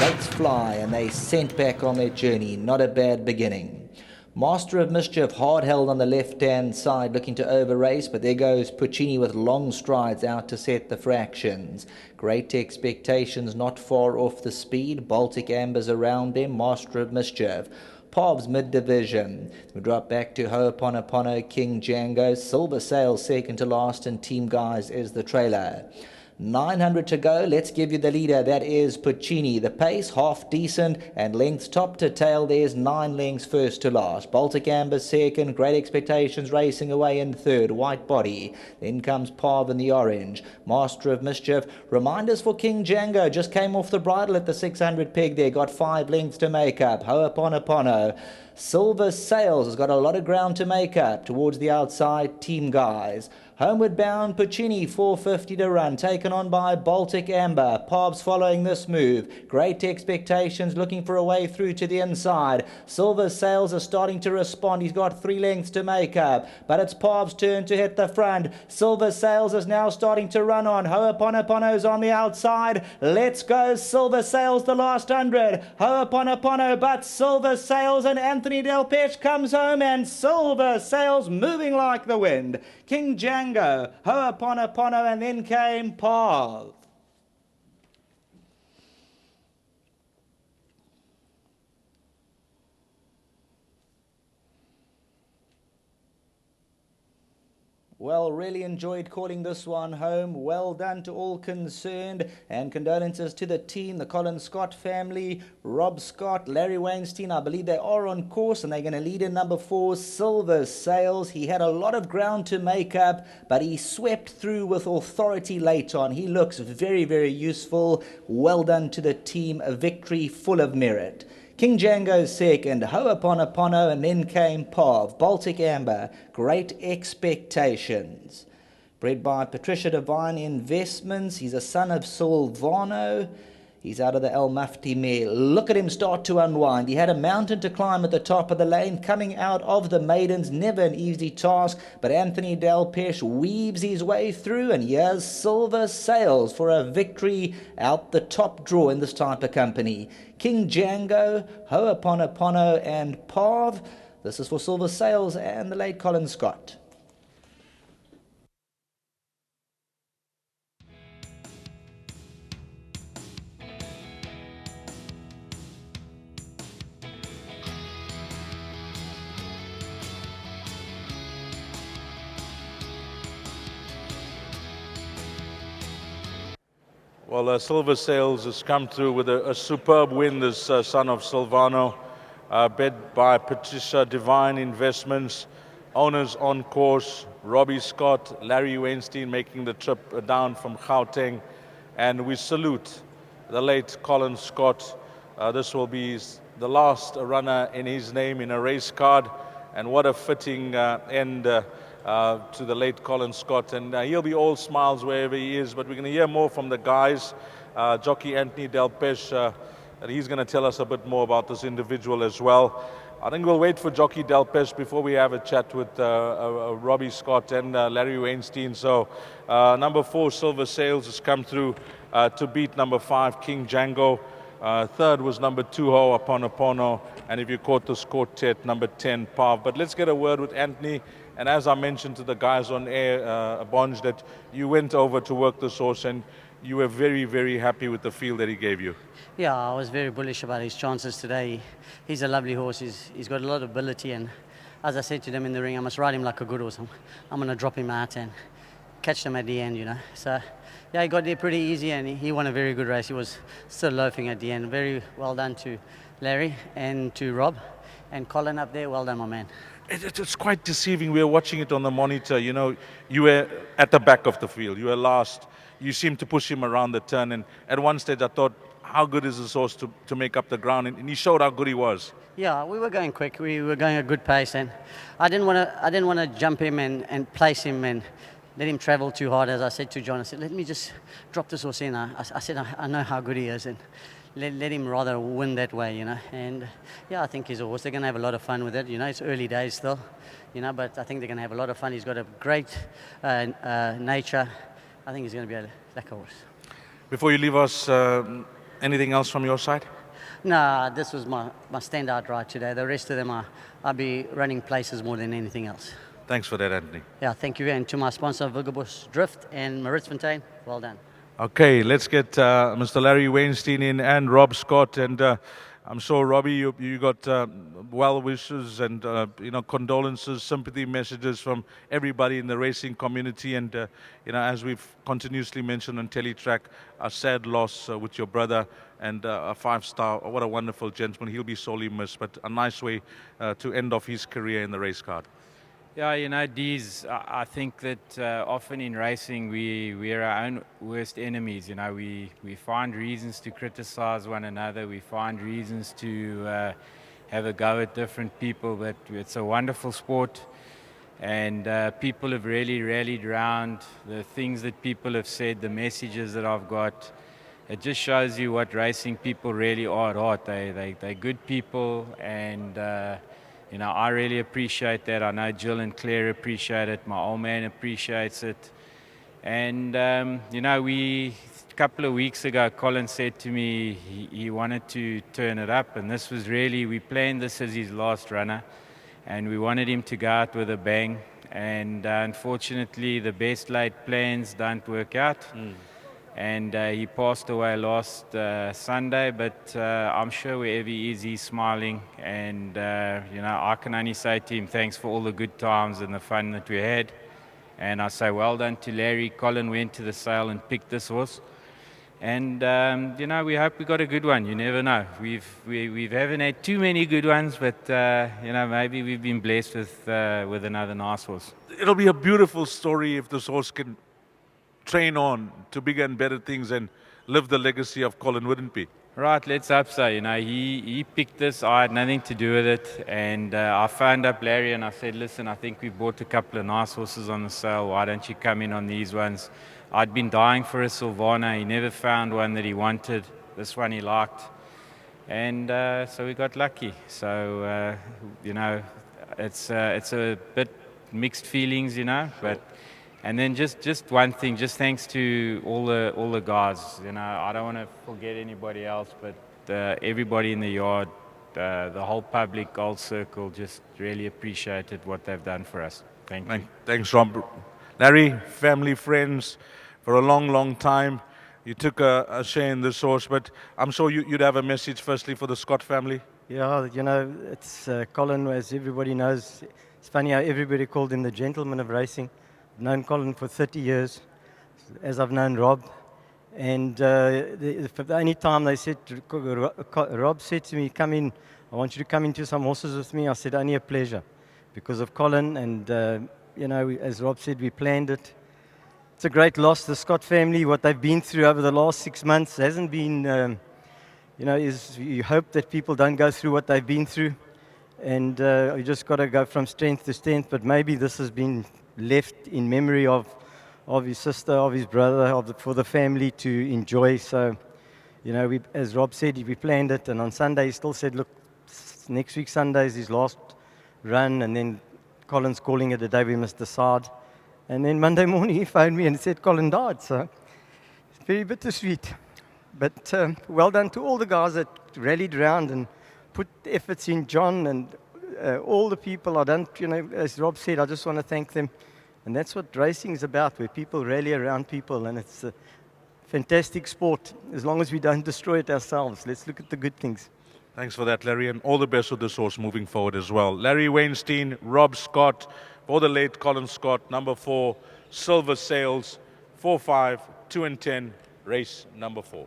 Fates fly, and they sent back on their journey. Not a bad beginning. Master of Mischief, hard held on the left-hand side, looking to over-race, but there goes Puccini with long strides out to set the fractions. Great Expectations not far off the speed. Baltic Amber's around them. Master of Mischief. Pov's mid-division. We drop back to Ho'oponopono, King Django. Silver Sails second to last, and Team Guys is the trailer. 900 to go. Let's give you the leader. That is Puccini. The pace half decent, and lengths top to tail. There's 9 lengths first to last. Baltic Amber second. Great Expectations racing away in third. White Body. Then comes Pav in the orange. Master of Mischief. Reminders for King Django. Just came off the bridle at the 600 peg there. Got 5 lengths to make up. Ho'oponopono. Silver Sails has got a lot of ground to make up. Towards the outside, Team Guys. Homeward bound, Puccini, 450 to run, taken on by Baltic Amber. Pav's following this move. Great Expectations looking for a way through to the inside. Silver Sails are starting to respond. He's got 3 lengths to make up, but it's Pav's turn to hit the front. Silver Sails is now starting to run on. Ho'oponopono's on the outside. Let's go, Silver Sails, the last 100. Ho'oponopono, but Silver Sails, and Anthony Delpeche comes home, and Silver Sails moving like the wind. King Django, Ho'oponopono, and then came Pav. Well, really enjoyed calling this one home. Well done to all concerned, and condolences to the team, the Colin Scott family, Rob Scott, Larry Weinstein. I believe they are on course, and they're going to lead in number 4, Silver Sails. He had a lot of ground to make up, but he swept through with authority late on. He looks very, very useful. Well done to the team. A victory full of merit. King Django second, Ho'oponopono, and then came Pav. Baltic Amber, Great Expectations. Bred by Patricia Devine Investments. He's a son of Silvano. He's out of the El Mufti mare. Look at him start to unwind. He had a mountain to climb at the top of the lane. Coming out of the maidens, never an easy task. But Anthony Delpeche weaves his way through. And here's Silver Sails for a victory out the top draw in this type of company. King Django, Ho'oponopono, and Pav. This is for Silver Sails and the late Colin Scott. Well, Silver Sails has come through with a superb win, this son of Silvano, bed by Patricia Devine Investments, owners on course, Robbie Scott, Larry Weinstein making the trip down from Gauteng, and we salute the late Colin Scott. This will be the last runner in his name in a race card, and what a fitting end to the late Colin Scott, and he'll be all smiles wherever he is. But we're going to hear more from the guys. Jockey Anthony Delpeche, and he's going to tell us a bit more about this individual as well. I think we'll wait for Jockey Delpeche before we have a chat with Robbie Scott and Larry Weinstein. So number 4, Silver Sails, has come through to beat number 5, King Django. Third was number 2, Ho'oponopono, and if you caught this quartet, number 10, Pav. But let's get a word with Anthony. And as I mentioned to the guys on air, Bonj, that you went over to work this horse and you were very, very happy with the field that he gave you. Yeah, I was very bullish about his chances today. He's a lovely horse. He's got a lot of ability, and as I said to them in the ring, I must ride him like a good horse. I'm going to drop him out and catch them at the end, you know. So, yeah, he got there pretty easy, and he won a very good race. He was still loafing at the end. Very well done to Larry and to Rob. And Colin up there, well done, my man. It's quite deceiving. We were watching it on the monitor. You know, you were at the back of the field. You were last. You seemed to push him around the turn. And at one stage, I thought, how good is this horse to make up the ground? And he showed how good he was. Yeah, we were going quick. We were going at a good pace, and I didn't want to jump him and place him and let him travel too hard. As I said to John, I said, let me just drop this horse in. I said, I know how good he is, and let him rather win that way, you know. And yeah, I think he's a horse. They're going to have a lot of fun with it. You know, it's early days still, you know, but I think they're going to have a lot of fun. He's got a great nature. I think he's going to be a lekker horse. Before you leave us, Anything else from your side? Nah, this was my standout ride today. The rest of them, I'll be running places more than anything else. Thanks for that, Anthony. Yeah, thank you. And to my sponsor, Vigerbos Drift and Maritzfontein, well done. Okay, let's get Mr. Larry Weinstein in and Rob Scott. And I'm sure, Robbie, you got well wishes and condolences, sympathy messages from everybody in the racing community. And as we've continuously mentioned on Teletrack, a sad loss with your brother and a 5-star. What a wonderful gentleman. He'll be sorely missed, but a nice way to end off his career in the race card. Yeah, Dees, I think that often in racing we are our own worst enemies. We find reasons to criticize one another. We find reasons to have a go at different people. But it's a wonderful sport, and people have really rallied around the things that people have said, the messages that I've got. It just shows you what racing people really are at heart. They're good people, and I really appreciate that. I know Jill and Claire appreciate it. My old man appreciates it. And, a couple of weeks ago, Colin said to me he wanted to turn it up. And this was really, we planned this as his last runner. And we wanted him to go out with a bang. And unfortunately, the best laid plans don't work out. And he passed away last Sunday, but I'm sure wherever he is, he's smiling. And, I can only say to him, thanks for all the good times and the fun that we had. And I say, well done to Larry. Colin went to the sale and picked this horse. And, we hope we got a good one. You never know. We haven't had too many good ones, but, maybe we've been blessed with another nice horse. It'll be a beautiful story if this horse can train on to bigger and better things and live the legacy of Colin, wouldn't be? Right, let's hope so. He picked this. I had nothing to do with it. And I phoned up Larry and I said, listen, I think we bought a couple of nice horses on the sale. Why don't you come in on these ones? I'd been dying for a Silvana. He never found one that he wanted. This one he liked. And so we got lucky. So, it's a bit mixed feelings, but... And then just one thing, just thanks to all the guys. I don't want to forget anybody else, but everybody in the yard, the whole public, Gold Circle, just really appreciated what they've done for us. Thank you. Thanks, Rob. Larry, family, friends, for a long, long time. You took a share in this horse, but I'm sure you'd have a message firstly for the Scott family. Yeah, it's Colin, as everybody knows. It's funny how everybody called him the gentleman of racing. I've known Colin for 30 years, as I've known Rob. And the only time they said, Rob said to me, come in, I want you to come into some horses with me. I said, only a pleasure, because of Colin. And, as Rob said, we planned it. It's a great loss. The Scott family, what they've been through over the last 6 months hasn't been, is you hope that people don't go through what they've been through. And you just got to go from strength to strength. But maybe this has been left in memory of his sister, of his brother, for the family to enjoy. So, as Rob said, we planned it, and on Sunday he still said, look, next week Sunday is his last run, and then Colin's calling it a day we must decide. And then Monday morning he phoned me and said Colin died, so it's very bittersweet. But well done to all the guys that rallied around and put efforts in, John and all the people. As Rob said, I just want to thank them. And that's what racing is about, where people rally around people. And it's a fantastic sport, as long as we don't destroy it ourselves. Let's look at the good things. Thanks for that, Larry, and all the best with this horse moving forward as well. Larry Weinstein, Rob Scott, for the late Colin Scott, number 4, Silver Sails, 4-5, 2 and 10, race number 4.